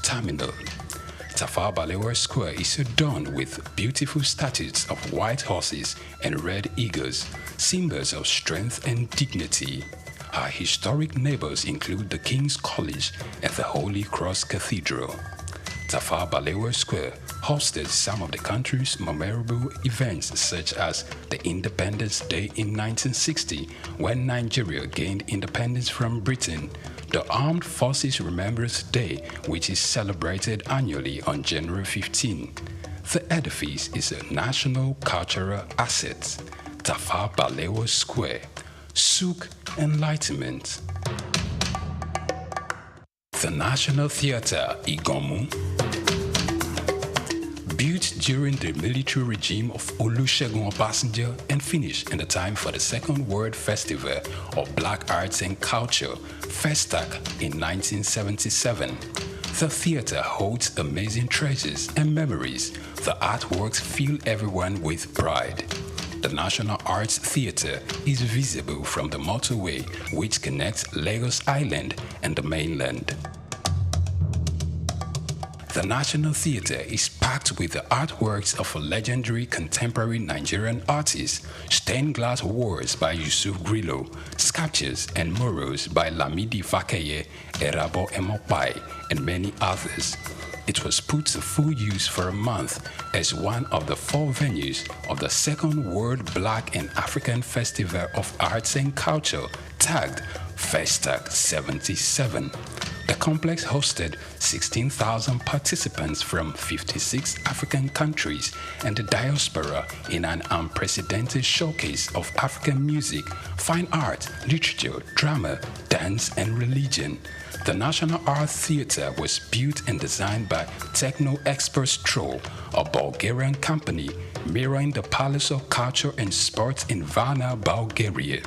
terminal. Tafawa Balewa Square is adorned with beautiful statues of white horses and red eagles, symbols of strength and dignity. Her historic neighbors include the King's College and the Holy Cross Cathedral. Tafawa Balewa Square hosted some of the country's memorable events such as the Independence Day in 1960 when Nigeria gained independence from Britain, the Armed Forces Remembrance Day, which is celebrated annually on January 15. The edifice is a national cultural asset. Tafawa Balewa Square, Souk Enlightenment. The National Theatre, Igomu, built during the military regime of Olusegun Obasanjo and finished in the time for the Second World Festival of Black Arts and Culture, Festac, in 1977. The theater holds amazing treasures and memories. The artworks fill everyone with pride. The National Arts Theatre is visible from the motorway which connects Lagos Island and the mainland. The National Theatre is packed with the artworks of a legendary contemporary Nigerian artist, stained glass walls by Yusuf Grillo, sculptures and murals by Lamidi Fakeye, Erabo Emopai, and many others. It was put to full use for a month as one of the 4 venues of the Second World Black and African Festival of Arts and Culture, tagged Festac 77. The complex hosted 16,000 participants from 56 African countries and the diaspora in an unprecedented showcase of African music, fine art, literature, drama, dance, and religion. The National Art Theatre was built and designed by Techno Experts Troll, a Bulgarian company mirroring the Palace of Culture and Sports in Varna, Bulgaria.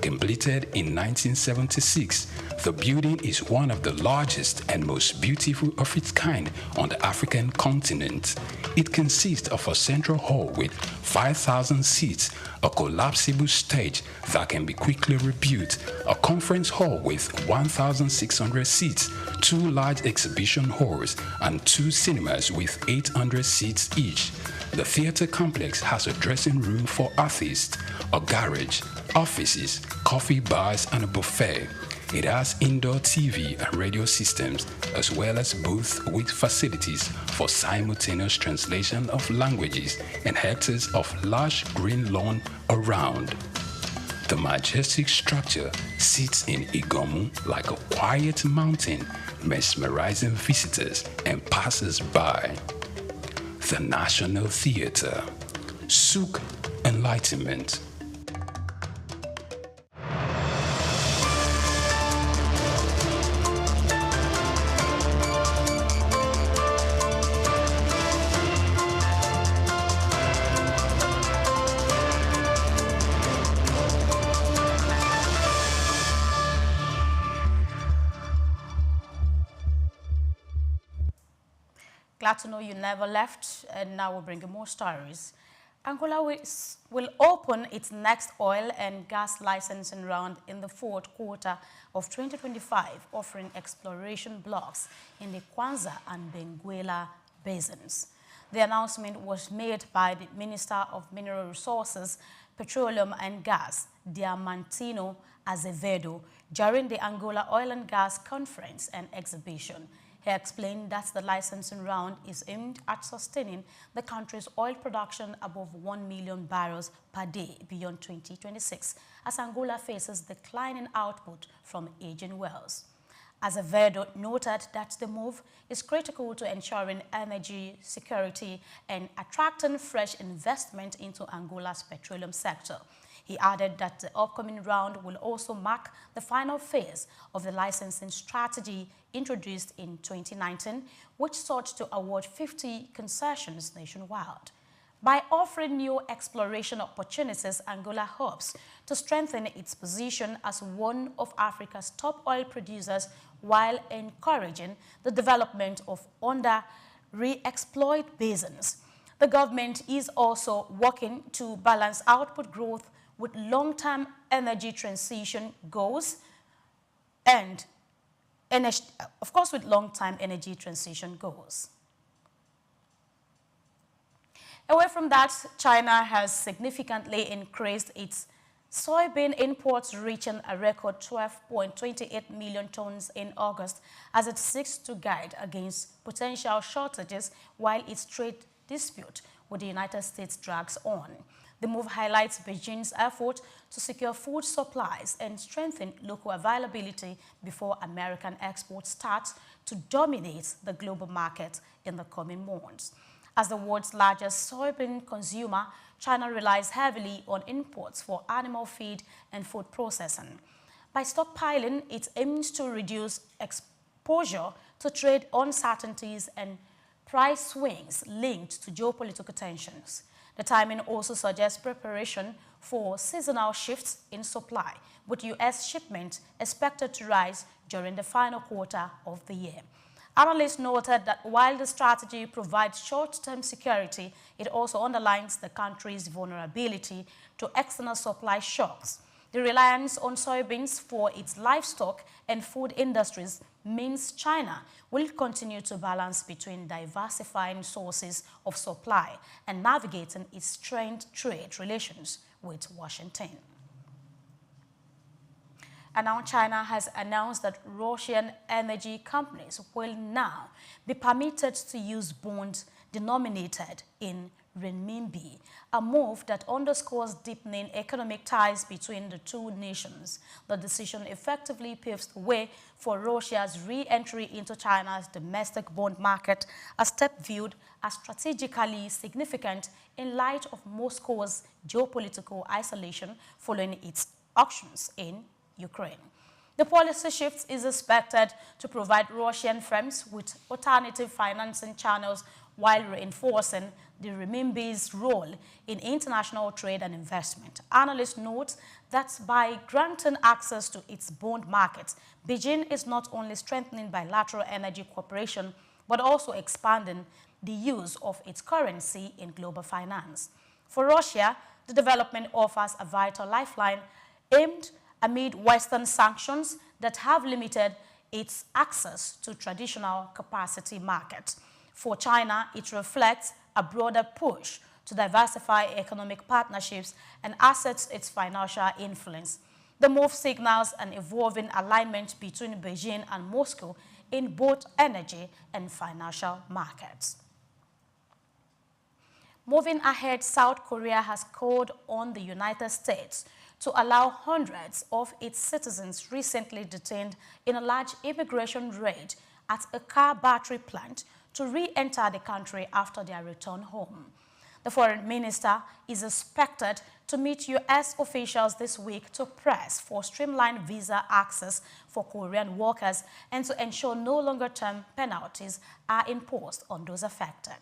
Completed in 1976, the building is one of the largest and most beautiful of its kind on the African continent. It consists of a central hall with 5,000 seats, a collapsible stage that can be quickly rebuilt, a conference hall with 1,600 seats, 2 large exhibition halls, and 2 cinemas with 800 seats each. The theater complex has a dressing room for artists, a garage, offices, coffee bars, and a buffet. It has indoor TV and radio systems, as well as booths with facilities for simultaneous translation of languages and hectares of lush green lawn around. The majestic structure sits in Igomu like a quiet mountain, mesmerizing visitors and passers-by. The National Theatre, Souk Enlightenment. Glad to know you never left, and now we'll bring you more stories. Angola will open its next oil and gas licensing round in the 4th quarter of 2025, offering exploration blocks in the Kwanza and Benguela basins. The announcement was made by the Minister of Mineral Resources, Petroleum and Gas, Diamantino Azevedo, during the Angola Oil and Gas Conference and Exhibition. He explained that the licensing round is aimed at sustaining the country's oil production above 1 million barrels per day beyond 2026, as Angola faces declining output from aging wells. Azevedo noted that the move is critical to ensuring energy security and attracting fresh investment into Angola's petroleum sector. He added that the upcoming round will also mark the final phase of the licensing strategy introduced in 2019, which sought to award 50 concessions nationwide. By offering new exploration opportunities, Angola hopes to strengthen its position as one of Africa's top oil producers while encouraging the development of under-re-exploited basins. The government is also working to balance output growth with long-term energy transition goals and of course, with long-term energy transition goals. Away from that, China has significantly increased its soybean imports, reaching a record 12.28 million tons in August, as it seeks to guard against potential shortages while its trade dispute with the United States drags on. The move highlights Beijing's effort to secure food supplies and strengthen local availability before American exports start to dominate the global market in the coming months. As the world's largest soybean consumer, China relies heavily on imports for animal feed and food processing. By stockpiling, it aims to reduce exposure to trade uncertainties and price swings linked to geopolitical tensions. The timing also suggests preparation for seasonal shifts in supply, with U.S. shipments expected to rise during the final quarter of the year. Analysts noted that while the strategy provides short-term security, it also underlines the country's vulnerability to external supply shocks. The reliance on soybeans for its livestock and food industries means China will continue to balance between diversifying sources of supply and navigating its strained trade relations with Washington. And now China has announced that Russian energy companies will now be permitted to use bonds denominated in renminbi, a move that underscores deepening economic ties between the two nations. The decision effectively paves the way for Russia's re-entry into China's domestic bond market, a step viewed as strategically significant in light of Moscow's geopolitical isolation following its actions in Ukraine. The policy shift is expected to provide Russian firms with alternative financing channels while reinforcing the renminbi's role in international trade and investment. Analysts note that by granting access to its bond market, Beijing is not only strengthening bilateral energy cooperation, but also expanding the use of its currency in global finance. For Russia, the development offers a vital lifeline aimed amid Western sanctions that have limited its access to traditional capacity markets. For China, it reflects a broader push to diversify economic partnerships and assert its financial influence. The move signals an evolving alignment between Beijing and Moscow in both energy and financial markets. Moving ahead, South Korea has called on the United States to allow hundreds of its citizens recently detained in a large immigration raid at a car battery plant to re-enter the country after their return home. The foreign minister is expected to meet U.S. officials this week to press for streamlined visa access for Korean workers and to ensure no longer-term penalties are imposed on those affected.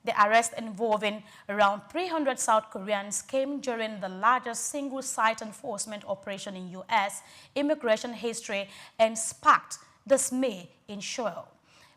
The arrest involving around 300 South Koreans came during the largest single-site enforcement operation in U.S. immigration history and sparked dismay in Seoul.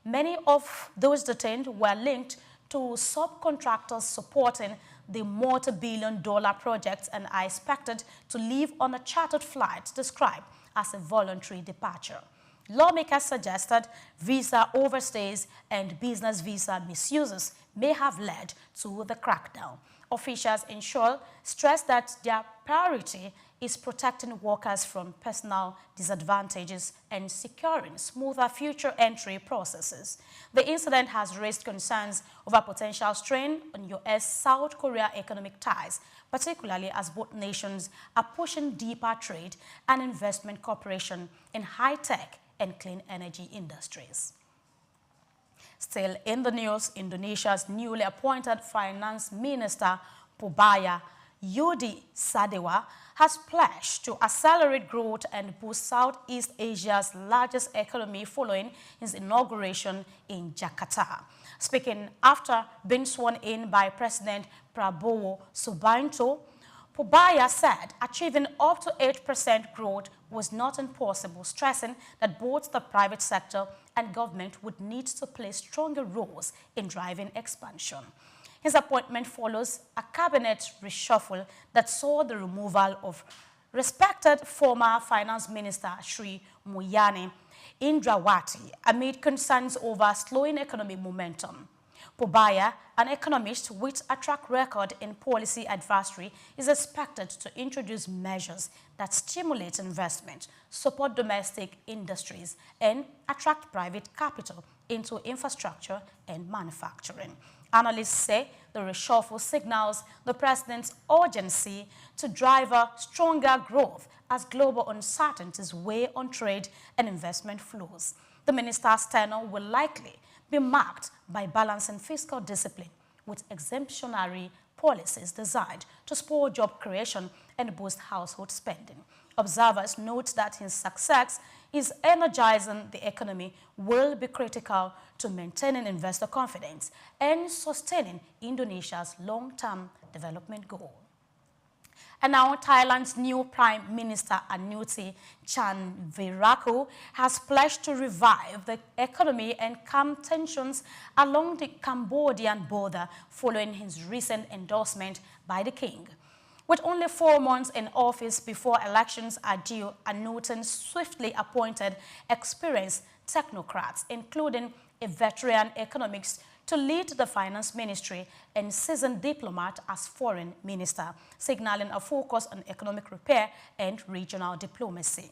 Many of those detained were linked to subcontractors supporting the multi-billion-dollar project and are expected to leave on a chartered flight described as a voluntary departure. Lawmakers suggested visa overstays and business visa misuses may have led to the crackdown. Officials in Seoul stressed that their priority is protecting workers from personal disadvantages and securing smoother future entry processes. The incident has raised concerns over potential strain on U.S.-South Korea economic ties, particularly as both nations are pushing deeper trade and investment cooperation in high-tech and clean energy industries. Still in the news, Indonesia's newly appointed Finance Minister, Pubaya Yudi Sadewa, has pledged to accelerate growth and boost Southeast Asia's largest economy following his inauguration in Jakarta. Speaking after being sworn in by President Prabowo Subianto, Pubaya said achieving up to 8% growth was not impossible, stressing that both the private sector and government would need to play stronger roles in driving expansion. His appointment follows a cabinet reshuffle that saw the removal of respected former Finance Minister Sri Mulyani Indrawati amid concerns over slowing economic momentum. Pobaya, an economist with a track record in policy advisory, is expected to introduce measures that stimulate investment, support domestic industries, and attract private capital into infrastructure and manufacturing. Analysts say the reshuffle signals the president's urgency to drive a stronger growth as global uncertainties weigh on trade and investment flows. The minister's tenure will likely be marked by balancing fiscal discipline with exemptionary policies designed to spur job creation and boost household spending. Observers note that his success is energizing the economy will be critical to maintaining investor confidence and sustaining Indonesia's long-term development goal. And now Thailand's new Prime Minister Anutin Chanvirakul has pledged to revive the economy and calm tensions along the Cambodian border following his recent endorsement by the king. With only 4 months in office before elections are due, Anutin swiftly appointed experienced technocrats, including a veteran economist, to lead the finance ministry and seasoned diplomat as foreign minister, signaling a focus on economic repair and regional diplomacy.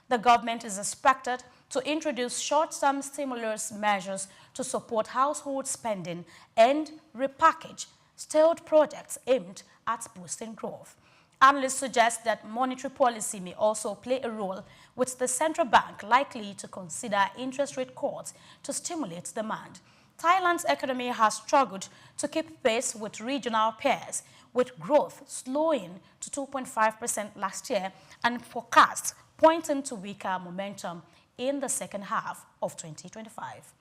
The government is expected to introduce short-term stimulus measures to support household spending and repackage stalled projects aimed at boosting growth. Analysts suggest that monetary policy may also play a role, with the central bank likely to consider interest rate cuts to stimulate demand. Thailand's economy has struggled to keep pace with regional peers, with growth slowing to 2.5% last year and forecasts pointing to weaker momentum in the second half of 2025.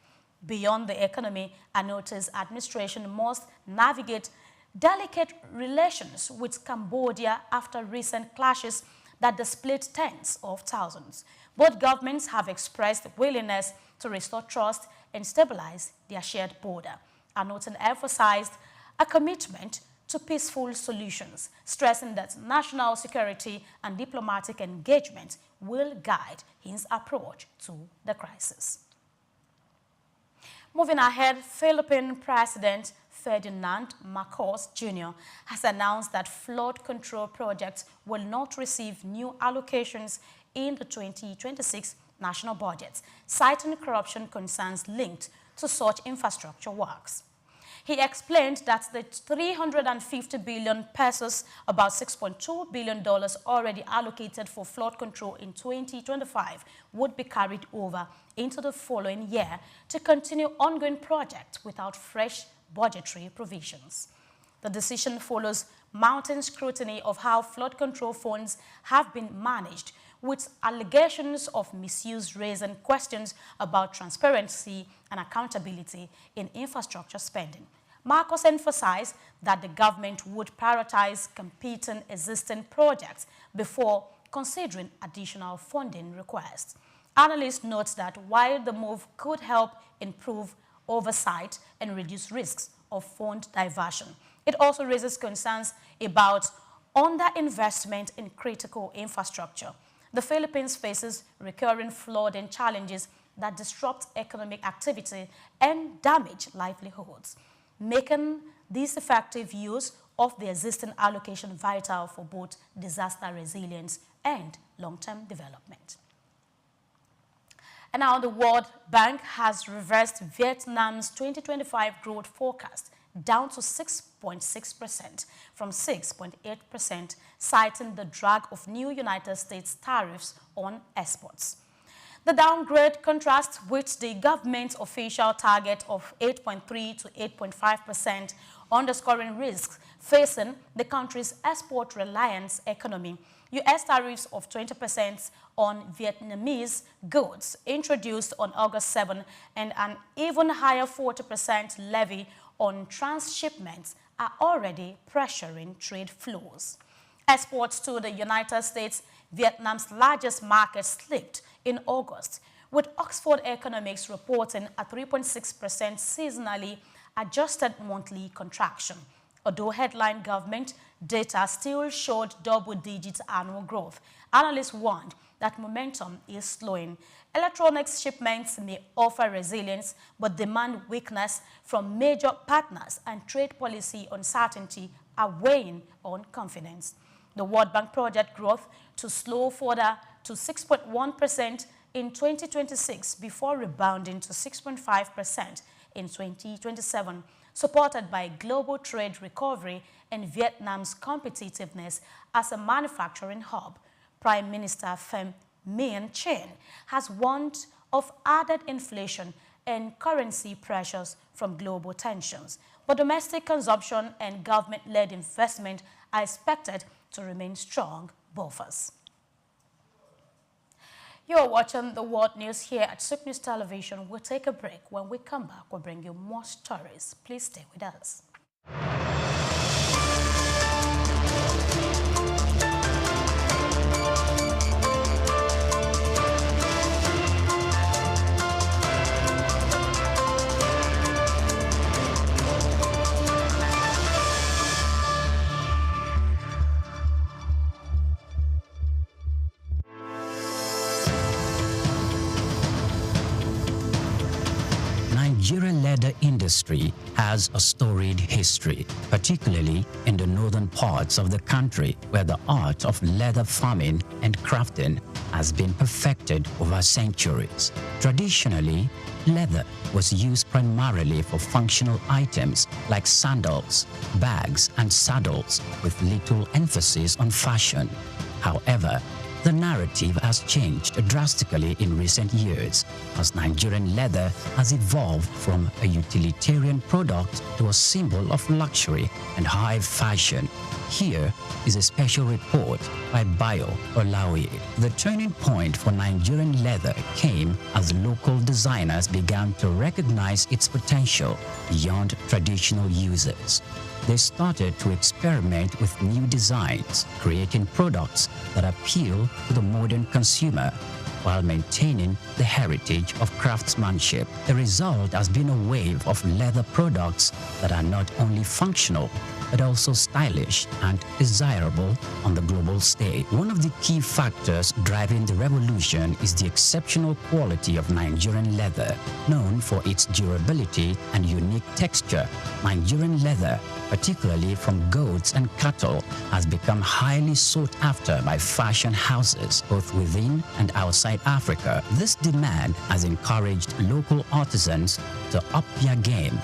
Beyond the economy, Anutin's administration must navigate delicate relations with Cambodia after recent clashes that displayed tens of thousands. Both governments have expressed willingness to restore trust and stabilize their shared border. Anutin emphasized a commitment to peaceful solutions, stressing that national security and diplomatic engagement will guide his approach to the crisis. Moving ahead, Philippine President Ferdinand Marcos Jr. has announced that flood control projects will not receive new allocations in the 2026 national budget, citing corruption concerns linked to such infrastructure works. He explained that the 350 billion pesos, about $6.2 billion already allocated for flood control in 2025, would be carried over into the following year to continue ongoing projects without fresh budgetary provisions. The decision follows mounting scrutiny of how flood control funds have been managed, with allegations of misuse raising questions about transparency and accountability in infrastructure spending. Marcos emphasized that the government would prioritize competing existing projects before considering additional funding requests. Analysts note that while the move could help improve oversight and reduce risks of fund diversion, it also raises concerns about underinvestment in critical infrastructure. The Philippines faces recurring flooding challenges that disrupt economic activity and damage livelihoods, making this effective use of the existing allocation vital for both disaster resilience and long-term development. And now the World Bank has reversed Vietnam's 2025 growth forecast down to 6.6% from 6.8%, citing the drag of new United States tariffs on exports. The downgrade contrasts with the government's official target of 8.3 to 8.5%, underscoring risks facing the country's export-reliant economy. U.S. tariffs of 20% on Vietnamese goods introduced on August 7 and an even higher 40% levy on transshipments are already pressuring trade flows. Exports to the United States, Vietnam's largest market, slipped in August, with Oxford Economics reporting a 3.6% seasonally adjusted monthly contraction. Although headline government data still showed double-digit annual growth, analysts warned that momentum is slowing. Electronics shipments may offer resilience, but demand weakness from major partners and trade policy uncertainty are weighing on confidence. The World Bank project growth to slow further to 6.1% in 2026 before rebounding to 6.5% in 2027, supported by global trade recovery and Vietnam's competitiveness as a manufacturing hub. Prime Minister Pham Minh Chinh has warned of added inflation and currency pressures from global tensions, but domestic consumption and government-led investment are expected to remain strong buffers. You are watching the World News here at Soup News Television. We'll take a break. When we come back, we'll bring you more stories. Please stay with us. Nigerian leather industry has a storied history, particularly in the northern parts of the country, where the art of leather farming and crafting has been perfected over centuries. Traditionally, leather was used primarily for functional items like sandals, bags, and saddles, with little emphasis on fashion. However, the narrative has changed drastically in recent years as Nigerian leather has evolved from a utilitarian product to a symbol of luxury and high fashion. Here is a special report by Bayo Olaoye. The turning point for Nigerian leather came as local designers began to recognize its potential beyond traditional uses. They started to experiment with new designs, creating products that appeal to the modern consumer while maintaining the heritage of craftsmanship. The result has been a wave of leather products that are not only functional, but also stylish and desirable on the global stage. One of the key factors driving the revolution is the exceptional quality of Nigerian leather. Known for its durability and unique texture, Nigerian leather, particularly from goats and cattle, has become highly sought after by fashion houses both within and outside Africa. This demand has encouraged local artisans to up their game,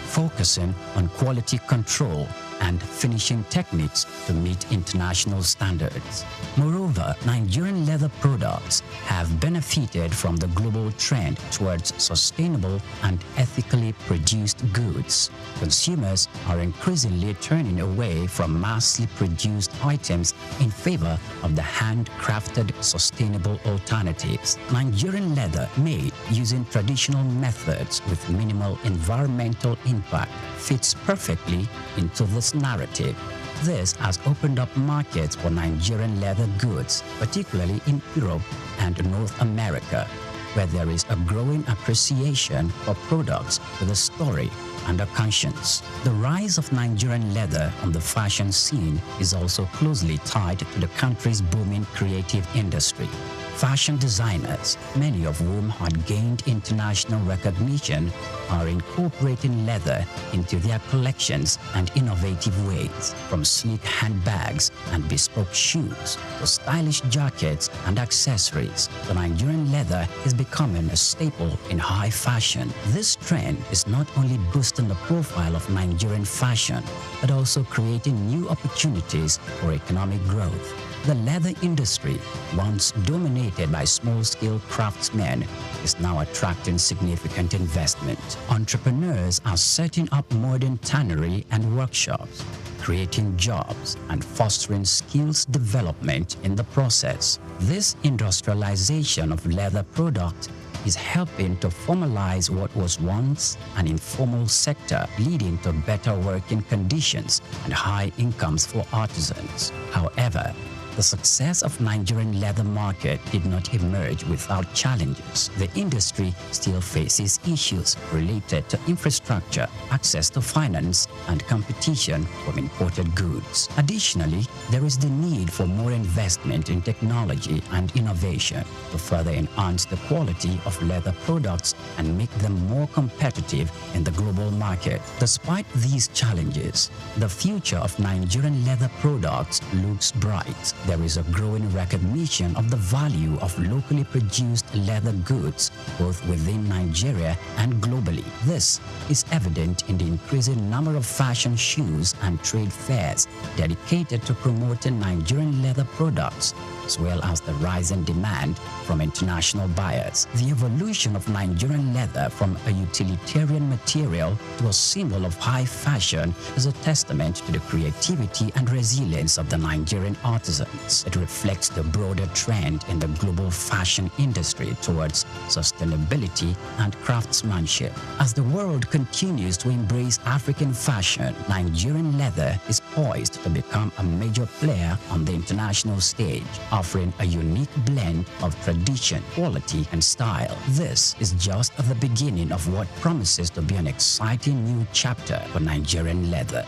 focusing on quality control and finishing techniques to meet international standards. Moreover, Nigerian leather products have benefited from the global trend towards sustainable and ethically produced goods. Consumers are increasingly turning away from massively produced items in favor of the handcrafted, sustainable alternatives. Nigerian leather made using traditional methods with minimal environmental impact fits perfectly into this narrative. This has opened up markets for Nigerian leather goods, particularly in Europe and North America, where there is a growing appreciation for products with a story and a conscience. The rise of Nigerian leather on the fashion scene is also closely tied to the country's booming creative industry. Fashion designers, many of whom had gained international recognition, are incorporating leather into their collections and innovative ways. From sleek handbags and bespoke shoes to stylish jackets and accessories, the Nigerian leather is becoming a staple in high fashion. This trend is not only boosting the profile of Nigerian fashion, but also creating new opportunities for economic growth. The leather industry, once dominated by small-scale craftsmen, is now attracting significant investment. Entrepreneurs are setting up modern tannery and workshops, creating jobs and fostering skills development in the process. This industrialization of leather products is helping to formalize what was once an informal sector, leading to better working conditions and high incomes for artisans. However, The success of Nigerian leather market did not emerge without challenges. The industry still faces issues related to infrastructure, access to finance, and competition from imported goods. Additionally, there is the need for more investment in technology and innovation to further enhance the quality of leather products and make them more competitive in the global market. Despite these challenges, the future of Nigerian leather products looks bright. There is a growing recognition of the value of locally produced leather goods both within Nigeria and globally. This is evident in the increasing number of fashion shows and trade fairs dedicated to promoting Nigerian leather products, as well as the rising demand from international buyers. The evolution of Nigerian leather from a utilitarian material to a symbol of high fashion is a testament to the creativity and resilience of the Nigerian artisans. It reflects the broader trend in the global fashion industry towards sustainability and craftsmanship. As the world continues to embrace African fashion, Nigerian leather is poised to become a major player on the international stage, offering a unique blend of tradition, quality, and style. This is just the beginning of what promises to be an exciting new chapter for Nigerian leather.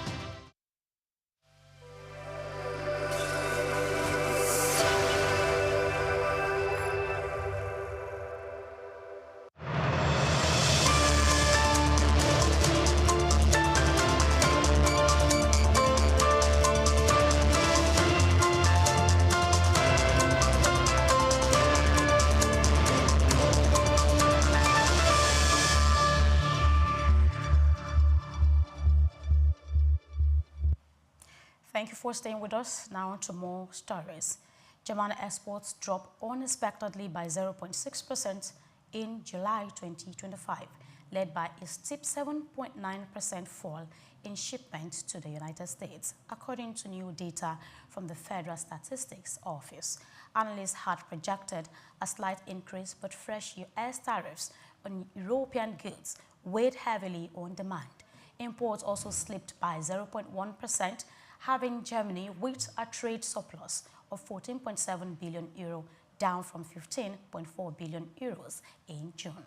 Thank you for staying with us. Now to more stories. German exports dropped unexpectedly by 0.6% in July 2025, led by a steep 7.9% fall in shipments to the United States, according to new data from the Federal Statistics Office. Analysts had projected a slight increase, but fresh U.S. tariffs on European goods weighed heavily on demand. Imports also slipped by 0.1%, having Germany with a trade surplus of 14.7 billion euro, down from 15.4 billion euros in June.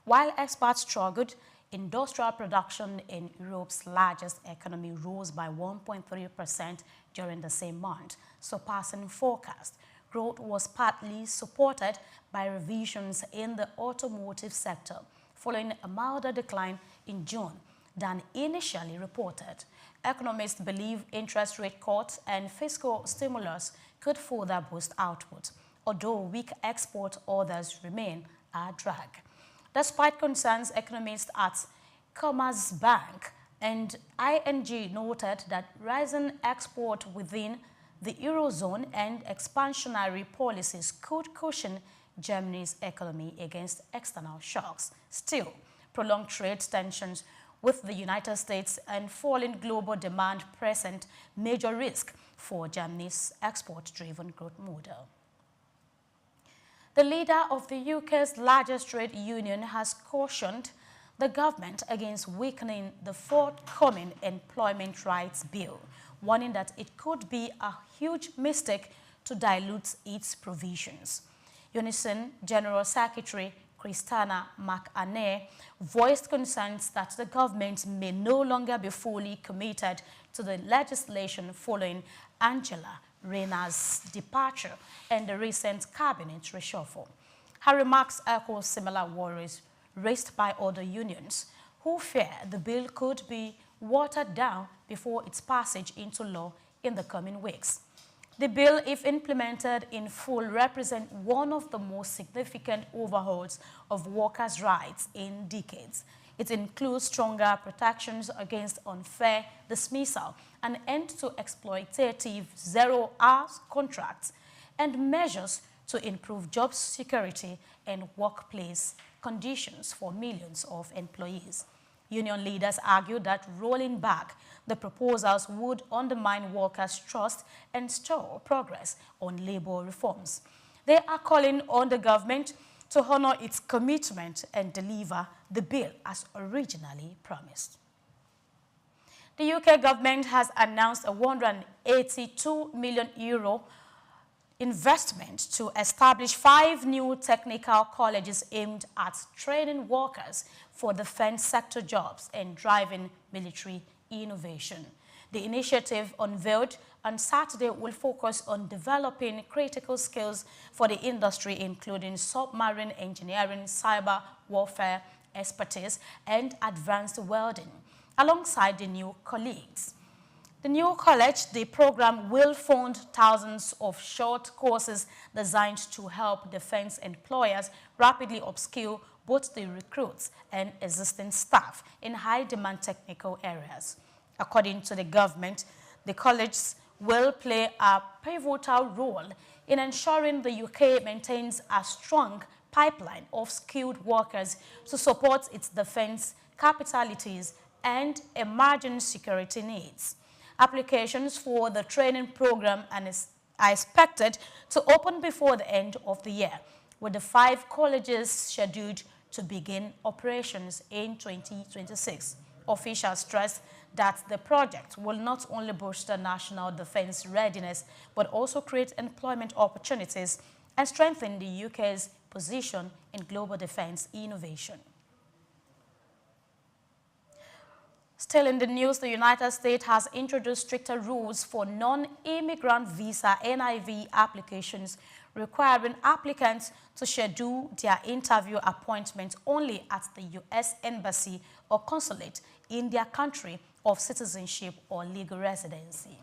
While exports struggled, industrial production in Europe's largest economy rose by 1.3% during the same month, surpassing forecast. Growth was partly supported by revisions in the automotive sector, following a milder decline in June than initially reported. Economists believe interest rate cuts and fiscal stimulus could further boost output, although weak export orders remain a drag. Despite concerns, economists at Commerzbank and ING noted that rising export within the Eurozone and expansionary policies could cushion Germany's economy against external shocks. Still, prolonged trade tensions with the United States and falling global demand present major risk for Germany's export-driven growth model. The leader of the UK's largest trade union has cautioned the government against weakening the forthcoming employment rights bill, warning that it could be a huge mistake to dilute its provisions. Unison General Secretary Christina McAnee voiced concerns that the government may no longer be fully committed to the legislation following Angela Rayner's departure and the recent cabinet reshuffle. Her remarks echo similar worries raised by other unions, who fear the bill could be watered down before its passage into law in the coming weeks. The bill, if implemented in full, represents one of the most significant overhauls of workers' rights in decades. It includes stronger protections against unfair dismissal, an end to exploitative zero-hour contracts, and measures to improve job security and workplace conditions for millions of employees. Union leaders argue that rolling back the proposals would undermine workers' trust and stall progress on labor reforms. They are calling on the government to honor its commitment and deliver the bill as originally promised. The UK government has announced a €182 million investment to establish 5 new technical colleges aimed at training workers for defense sector jobs and driving military innovation. The initiative, unveiled on Saturday, will focus on developing critical skills for the industry, including submarine engineering, cyber warfare expertise, and advanced welding, alongside the new colleagues. The new college, the program will fund thousands of short courses designed to help defense employers rapidly upskill both the recruits and existing staff in high-demand technical areas. According to the government, the colleges will play a pivotal role in ensuring the UK maintains a strong pipeline of skilled workers to support its defense capabilities and emerging security needs. Applications for the training program are expected to open before the end of the year, with the 5 colleges scheduled to begin operations in 2026. Officials stress that the project will not only boost the national defense readiness, but also create employment opportunities and strengthen the UK's position in global defense innovation. Still in the news, the United States has introduced stricter rules for non-immigrant visa NIV applications, requiring applicants to schedule their interview appointment only at the U.S. Embassy or consulate in their country of citizenship or legal residency.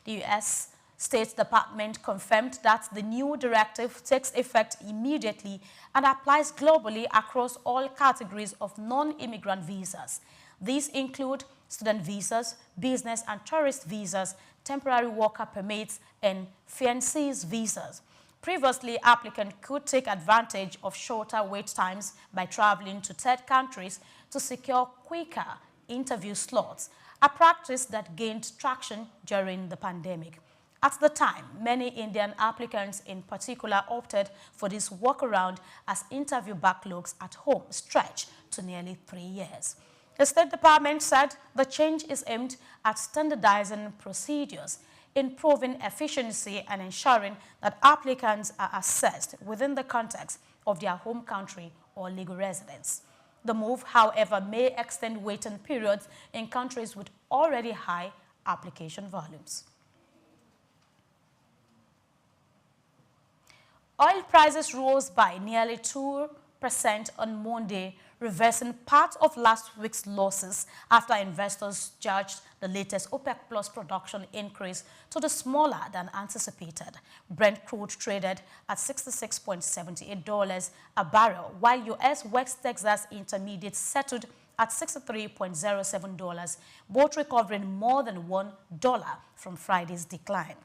The U.S. State Department confirmed that the new directive takes effect immediately and applies globally across all categories of non-immigrant visas. These include student visas, business and tourist visas, temporary worker permits, and fiancés visas. Previously, applicants could take advantage of shorter wait times by traveling to third countries to secure quicker interview slots, a practice that gained traction during the pandemic. At the time, many Indian applicants in particular opted for this workaround as interview backlogs at home stretched to nearly 3 years. The State Department said the change is aimed at standardizing procedures, improving efficiency, and ensuring that applicants are assessed within the context of their home country or legal residence. The move, however, may extend waiting periods in countries with already high application volumes. Oil prices rose by nearly 2% on Monday, reversing part of last week's losses after investors judged the latest OPEC Plus production increase to be smaller than anticipated. Brent crude traded at $66.78 a barrel, while U.S. West Texas Intermediate settled at $63.07, both recovering more than $1 from Friday's decline.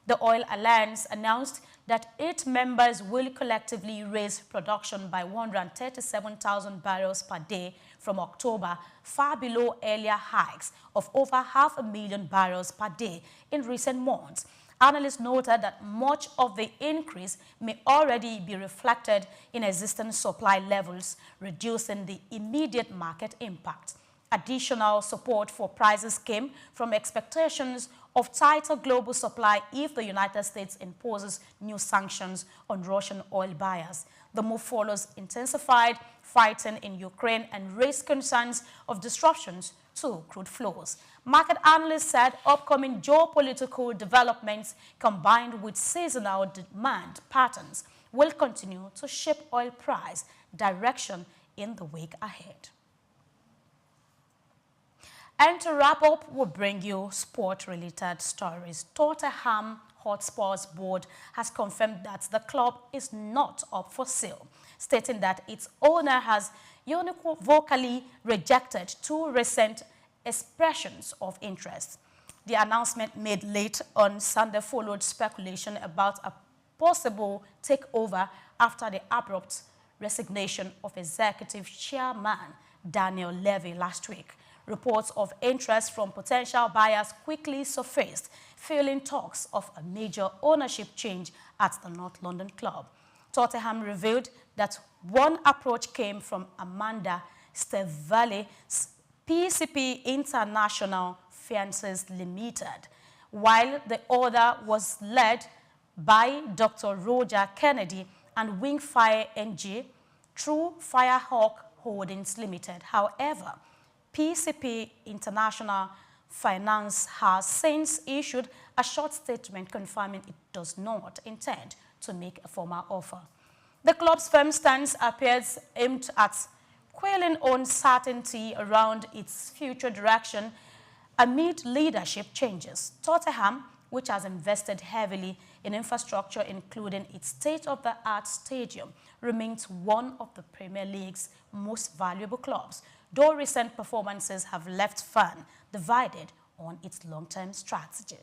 The Oil Alliance announced that 8 members will collectively raise production by 137,000 barrels per day from October, far below earlier hikes of over 500,000 barrels per day in recent months. Analysts noted that much of the increase may already be reflected in existing supply levels, reducing the immediate market impact. Additional support for prices came from expectations of tighter global supply if the United States imposes new sanctions on Russian oil buyers. The move follows intensified fighting in Ukraine and raised concerns of disruptions to crude flows. Market analysts said upcoming geopolitical developments combined with seasonal demand patterns will continue to shape oil price direction in the week ahead. And to wrap up, we'll bring you sport-related stories. Tottenham Hotspur's board has confirmed that the club is not up for sale, stating that its owner has unequivocally rejected 2 recent expressions of interest. The announcement made late on Sunday followed speculation about a possible takeover after the abrupt resignation of executive chairman Daniel Levy last week. Reports of interest from potential buyers quickly surfaced, fueling talks of a major ownership change at the North London club. Tottenham revealed that one approach came from Amanda Stavale's PCP International Fiancés Limited, while the other was led by Dr. Roger Kennedy and Wingfire NG through Firehawk Holdings Limited. However, PCP International Finance has since issued a short statement confirming it does not intend to make a formal offer. The club's firm stance appears aimed at quelling uncertainty around its future direction amid leadership changes. Tottenham, which has invested heavily in infrastructure, including its state-of-the-art stadium, remains one of the Premier League's most valuable clubs, though recent performances have left fans divided on its long-term strategy.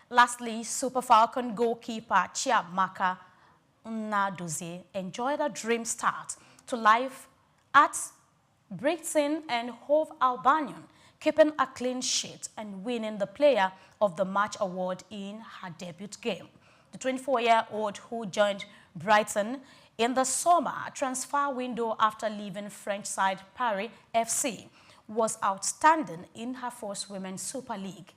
Lastly, Super Falcon goalkeeper Chiamaka Nnadozie enjoyed a dream start to life at Brighton and Hove Albion, keeping a clean sheet and winning the Player of the Match award in her debut game. The 24-year-old, who joined Brighton in the summer transfer window after leaving French side Paris FC, was outstanding in her first Women's Super League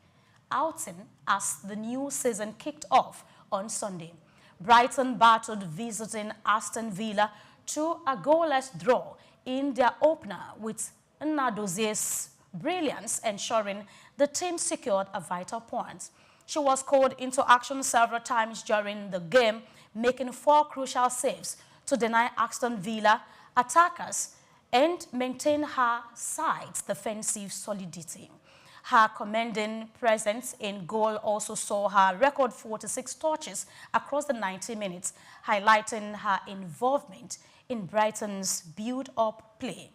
outing as the new season kicked off on Sunday. Brighton battled visiting Aston Villa to a goalless draw in their opener, with Nnadozie's brilliance ensuring the team secured a vital point. She was called into action several times during the game, making 4 crucial saves to deny Aston Villa attackers and maintain her side's defensive solidity. Her commanding presence in goal also saw her record 46 touches across the 90 minutes, highlighting her involvement in Brighton's build-up play.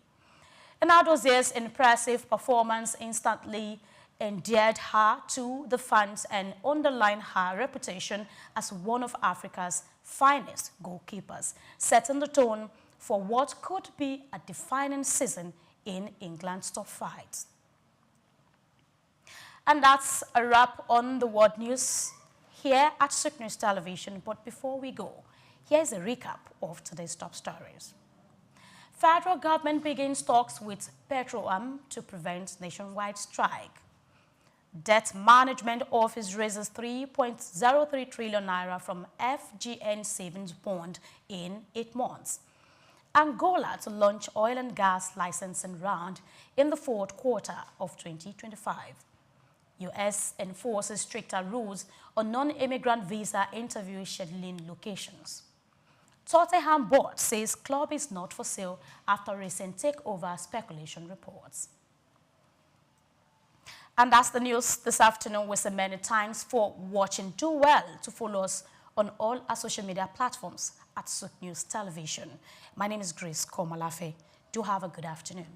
Nnadozie's impressive performance instantly endeared her to the fans and underlined her reputation as one of Africa's finest goalkeepers, setting the tone for what could be a defining season in England's top fight. And that's a wrap on the world news here at Sook News Television. But before we go, here's a recap of today's top stories. Federal government begins talks with Petroam to prevent nationwide strike. Debt Management Office raises 3.03 trillion naira from FGN savings bond in 8 months. Angola to launch oil and gas licensing round in the 4th quarter of 2025. U.S. enforces stricter rules on non-immigrant visa interview scheduling locations. Tottenham board says club is not for sale after recent takeover speculation reports. And that's the news this afternoon. We say many thanks for watching. Do well to follow us on all our social media platforms at Sook News Television. My name is Grace Komalafe. Do have a good afternoon.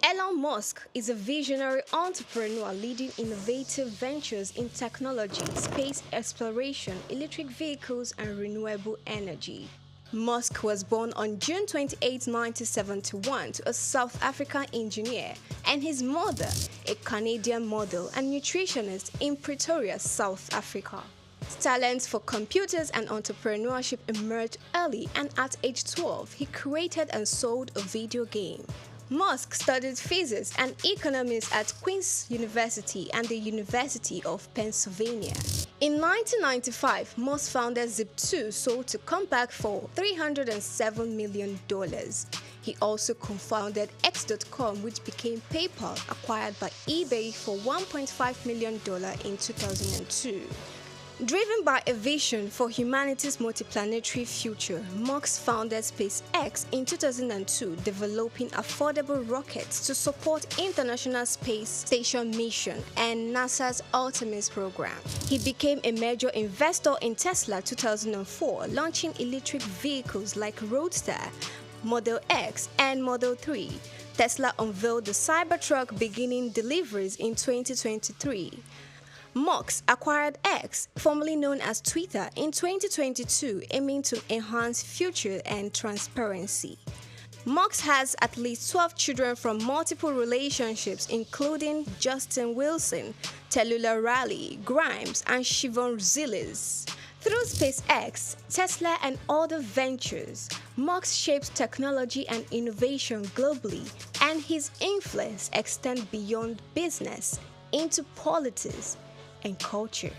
Elon Musk is a visionary entrepreneur leading innovative ventures in technology, space exploration, electric vehicles, and renewable energy. Musk was born on June 28, 1971 to a South African engineer and his mother, a Canadian model and nutritionist in Pretoria, South Africa. His talents for computers and entrepreneurship emerged early, and at age 12, he created and sold a video game. Musk studied physics and economics at Queen's University and the University of Pennsylvania. In 1995, Musk founded Zip2, sold to Compaq for $307 million. He also co-founded X.com, which became PayPal, acquired by eBay for $1.5 million in 2002. Driven by a vision for humanity's multiplanetary future, Musk founded SpaceX in 2002, developing affordable rockets to support International Space Station mission and NASA's Artemis program. He became a major investor in Tesla 2004, launching electric vehicles like Roadster, Model X, and Model 3. Tesla unveiled the Cybertruck beginning deliveries in 2023. Musk acquired X, formerly known as Twitter, in 2022, aiming to enhance future and transparency. Musk has at least 12 children from multiple relationships, including Justin Wilson, Tallulah Riley, Grimes, and Siobhan Zilis. Through SpaceX, Tesla, and other ventures, Musk shapes technology and innovation globally, and his influence extends beyond business into politics and culture.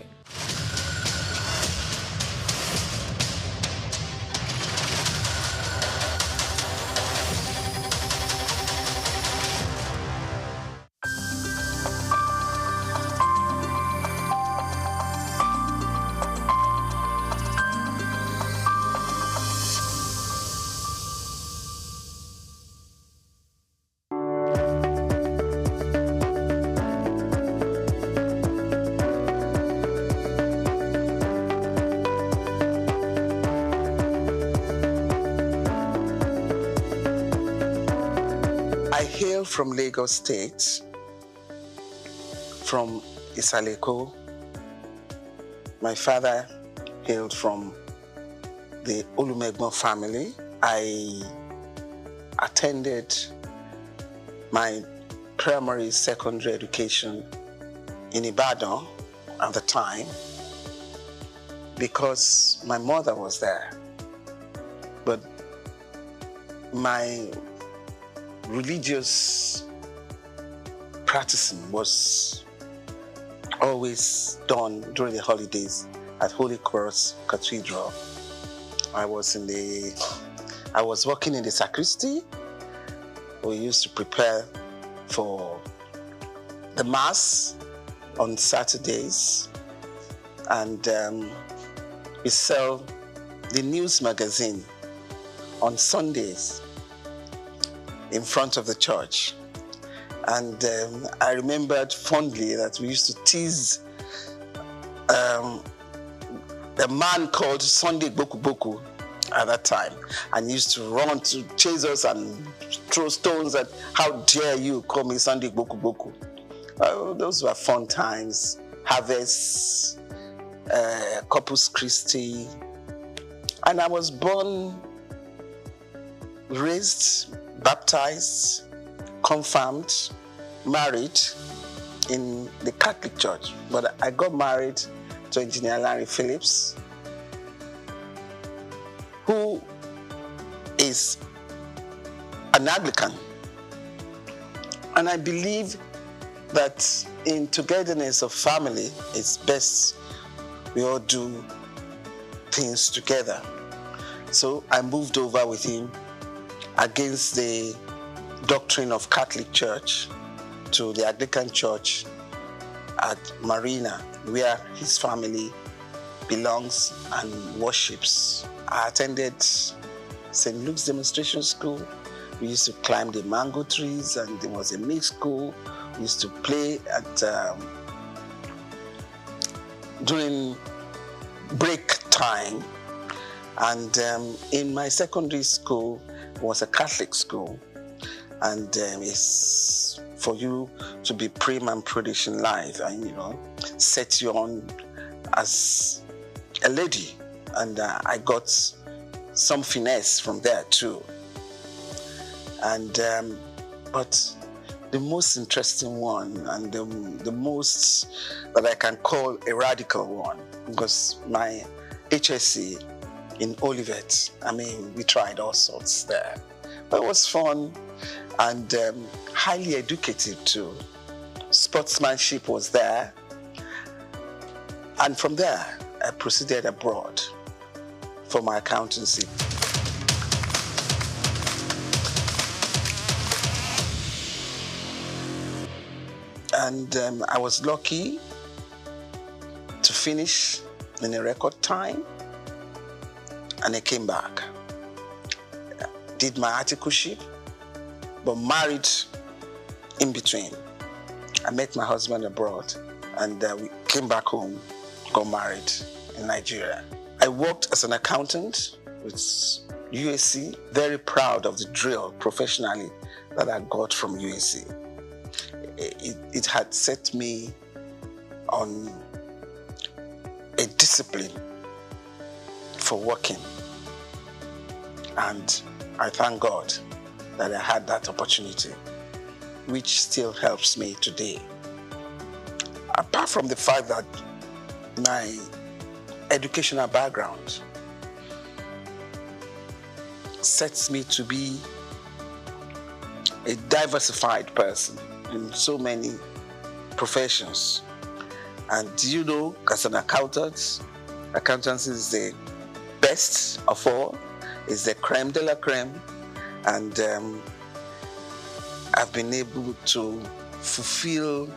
I hail from Lagos State, from Isaleko. My father hailed from the Olumegbo family. I attended my primary, secondary education in Ibadan at the time because my mother was there. But my religious practicing was always done during the holidays at Holy Cross Cathedral. I was working in the sacristy. We used to prepare for the Mass on Saturdays, and we sell the news magazine on Sundays in front of the church. And I remembered fondly that we used to tease the man called Sunday Boku Boku at that time, and he used to run to chase us and throw stones at, how dare you call me Sunday Boku Boku. Those were fun times. Harvests, Corpus Christi. And I was born, raised, baptized, confirmed, married in the Catholic Church. But I got married to Engineer Larry Phillips, who is an Anglican. And I believe that in togetherness of family, it's best we all do things together. So I moved over with him against the doctrine of Catholic Church to the Anglican Church at Marina, where his family belongs and worships. I attended St. Luke's Demonstration School. We used to climb the mango trees, and there was a mixed school. We used to play at during break time. And in my secondary school was a Catholic school. And it's for you to be prim and prudish in life, and set you on as a lady. And I got some finesse from there too. And but the most interesting one, and the most that I can call a radical one, was my HSC in Olivet. We tried all sorts there. But it was fun and highly educative too. Sportsmanship was there. And from there, I proceeded abroad for my accountancy. And I was lucky to finish in a record time, and I came back. Did my articleship, but married in between. I met my husband abroad, and we came back home, got married in Nigeria. I worked as an accountant with USC, very proud of the drill professionally that I got from UAC. It had set me on a discipline for working. And I thank God that I had that opportunity, which still helps me today. Apart from the fact that my educational background sets me to be a diversified person in so many professions. And you know, as an accountant, accountancy is the best of all, is the creme de la creme. And I've been able to fulfill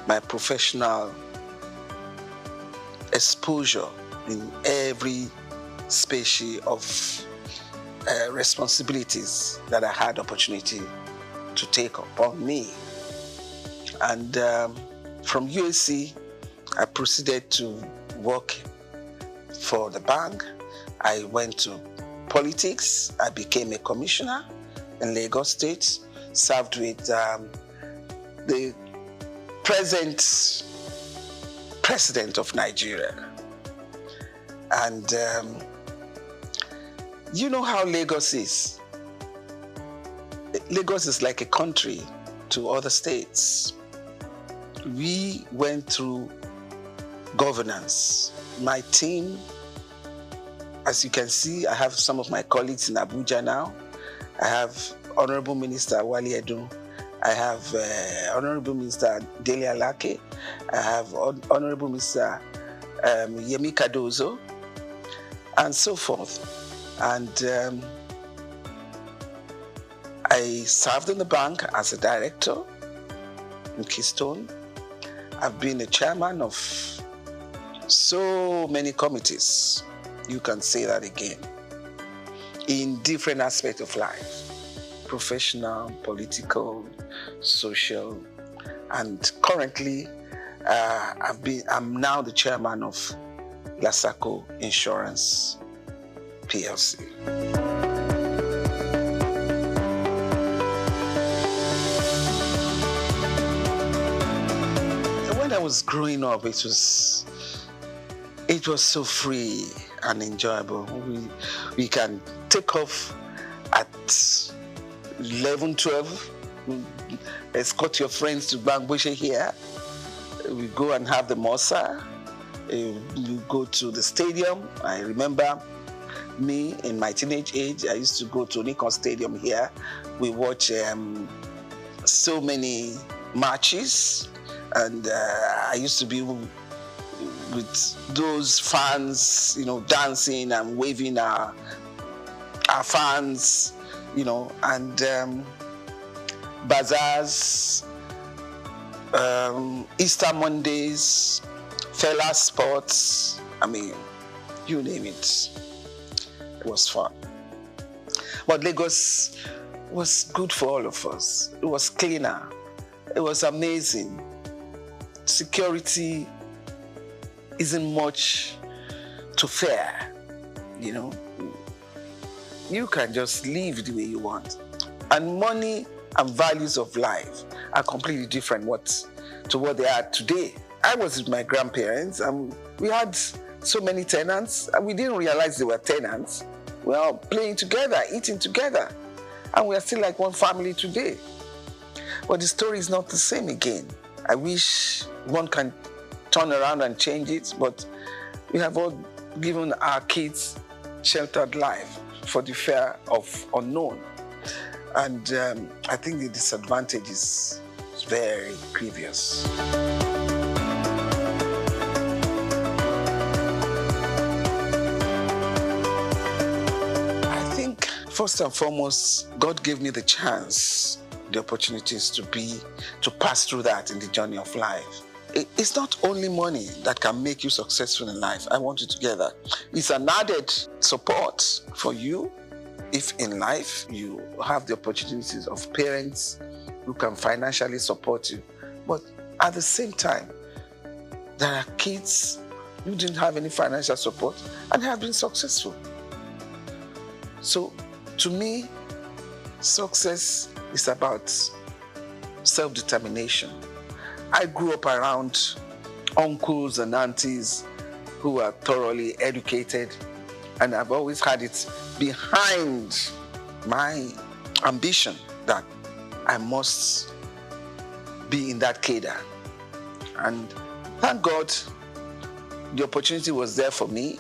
my professional exposure in every species of responsibilities that I had opportunity to take upon me. And from UAC, I proceeded to work for the bank. I went to politics. I became a commissioner in Lagos State, served with the present president of Nigeria. And you know how Lagos is. Lagos is like a country to other states. We went through governance. My team, as you can see, I have some of my colleagues in Abuja now. I have Honorable Minister Wali Edun. I have Honorable Minister Dele Alake. I have Honorable Minister Yemi Cardozo, and so forth. And I served in the bank as a director in Keystone. I've been a chairman of so many committees, you can say that again, in different aspects of life, professional, political, social, and currently I'm now the chairman of Lasaco Insurance PLC. When I was growing up, it was so free and enjoyable. We can take off at 11, 12, escort your friends to Bangboshe here. We go and have the Mosa. We go to the stadium. I remember me in my teenage age, I used to go to Nikon Stadium here. We watch so many matches, and I used to be with those fans, you know, dancing and waving our fans, you know, and bazaars, Easter Mondays, Fela Sports, I mean, you name it. It was fun. But Lagos was good for all of us. It was cleaner. It was amazing. Security isn't much to fear, you know. You can just live the way you want. And money and values of life are completely different to what they are today. I was with my grandparents, and we had so many tenants, and we didn't realize they were tenants. We were all playing together, eating together, and we are still like one family today. But the story is not the same again. I wish one can turn around and change it, but we have all given our kids sheltered life for the fear of unknown. And I think the disadvantage is very grievous. I think first and foremost, God gave me the chance, the opportunities to pass through that in the journey of life. It's not only money that can make you successful in life. I want you to get that. It's an added support for you if in life you have the opportunities of parents who can financially support you. But at the same time, there are kids who didn't have any financial support and have been successful. So to me, Success is about self-determination. I grew up around uncles and aunties who are thoroughly educated, and I've always had it behind my ambition that I must be in that cadre. And thank God the opportunity was there for me,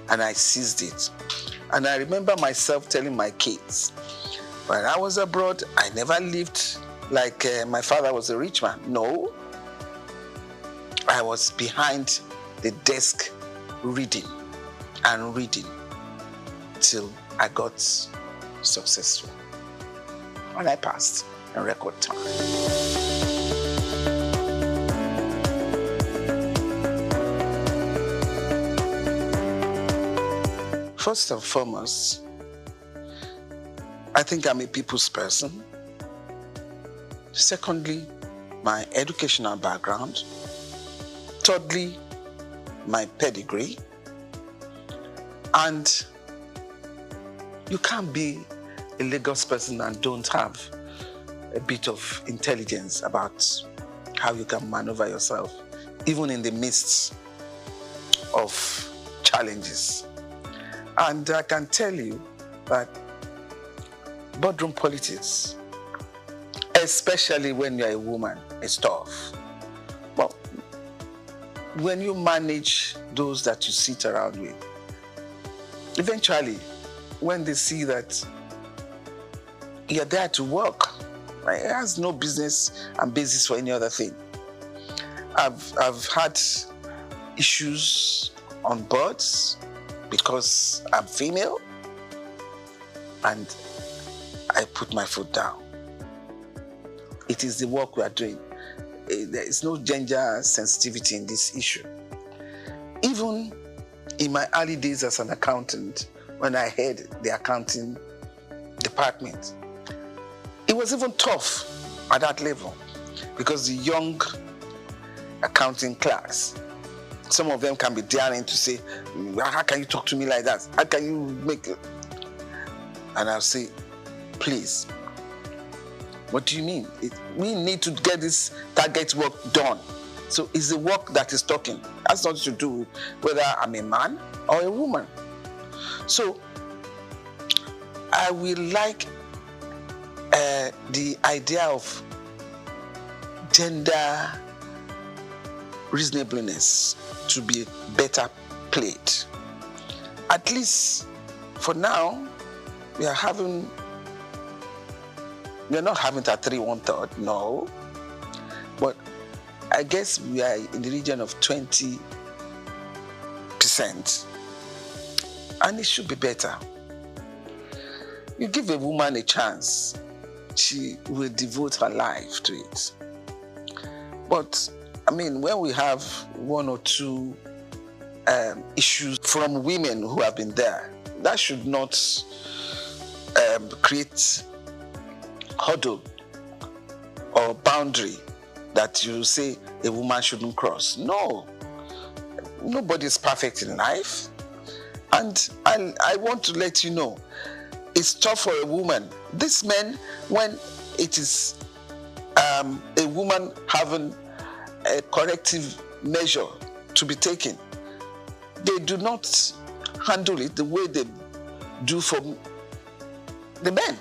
and I seized it. And I remember myself telling my kids, when I was abroad, I never lived like my father was a rich man. No. I was behind the desk reading and reading till I got successful. And I passed in record time. First and foremost, I think I'm a people's person. Secondly, my educational background. Thirdly, my pedigree. And you can't be a Lagos person and don't have a bit of intelligence about how you can maneuver yourself, even in the midst of challenges. And I can tell you that boardroom politics, especially when you're a woman, is tough. But when you manage those that you sit around with, eventually, when they see that you're there to work, it has no business and basis for any other thing. I've had issues on boards because I'm female, and I put my foot down. It is the work we are doing. There is no gender sensitivity in this issue. Even in my early days as an accountant, when I head the accounting department, it was even tough at that level because the young accounting class, some of them can be daring to say, how can you talk to me like that? How can you make it? And I'll say, please, what do you mean? We need to get this target work done. So it's the work that is talking. That's nothing to do with whether I'm a man or a woman. So I will like the idea of gender reasonableness to be better played. At least for now, we are not having it at 3 1/3, no. But I guess we are in the region of 20%. And it should be better. You give a woman a chance, she will devote her life to it. But, I mean, when we have 1 or 2 issues from women who have been there, that should not create hurdle or boundary that you say a woman shouldn't cross. No. Nobody is perfect in life. And I want to let you know, it's tough for a woman. These men, when it is a woman having a corrective measure to be taken, they do not handle it the way they do for the men.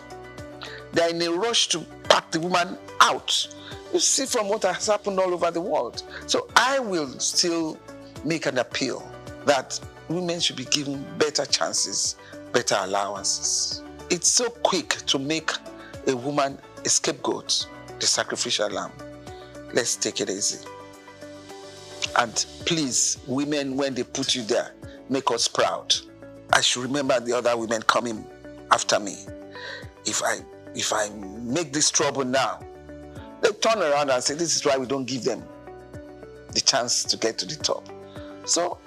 They're in a rush to pack the woman out. You see from what has happened all over the world. So I will still make an appeal that women should be given better chances, better allowances. It's so quick to make a woman a scapegoat, the sacrificial lamb. Let's take it easy. And please, women, when they put you there, make us proud. I should remember the other women coming after me. If I make this trouble now, they turn around and say, this is why we don't give them the chance to get to the top. So